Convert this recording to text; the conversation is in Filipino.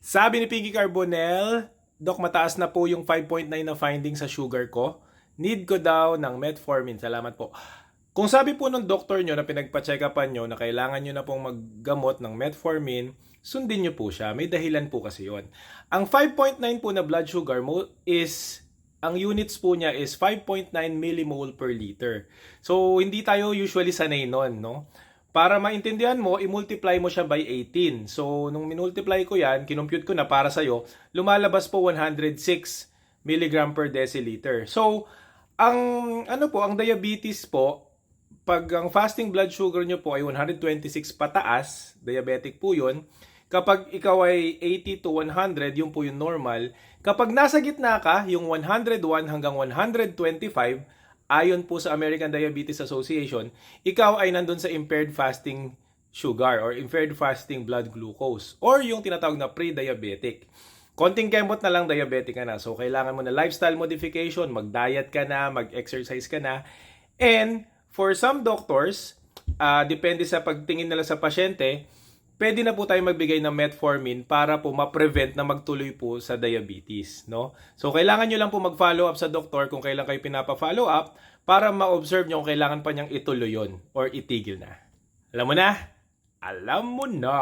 Sabi ni Pinky Carbonell, Dok, mataas na po yung 5.9 na finding sa sugar ko. Need ko daw ng metformin. Salamat po. Kung sabi po ng doktor nyo na pinagpa-check-upan nyo na kailangan nyo na pong maggamot ng metformin, sundin nyo po siya. May dahilan po kasi yon. Ang 5.9 po na blood sugar mo is, ang units po niya is 5.9 millimole per liter. So, hindi tayo usually sanay nun, no? Para maintindihan mo, i-multiply mo siya by 18. So, nung minultiply ko yan, kinompute ko na para sa'yo, lumalabas po 106 mg per deciliter. So, ang diabetes po, pag ang fasting blood sugar nyo po ay 126 pataas, diabetic po yun. Kapag ikaw ay 80 to 100, yun po yung normal. Kapag nasa gitna ka, yung 101 hanggang 125, ayon po sa American Diabetes Association, ikaw ay nandun sa impaired fasting sugar or impaired fasting blood glucose or yung tinatawag na pre-diabetic. Konting kemot na lang diabetic ka na. So, kailangan mo na lifestyle modification, mag-diet ka na, mag-exercise ka na. And for some doctors, depende sa pagtingin nila sa pasyente, pwede na po tayo magbigay ng metformin para po ma-prevent na magtuloy po sa diabetes, no? So, kailangan nyo lang po mag-follow up sa doktor kung kailan kayo pinapa-follow up para ma-observe nyo kung kailangan pa niyang ituloy yun or itigil na. Alam mo na? Alam mo na!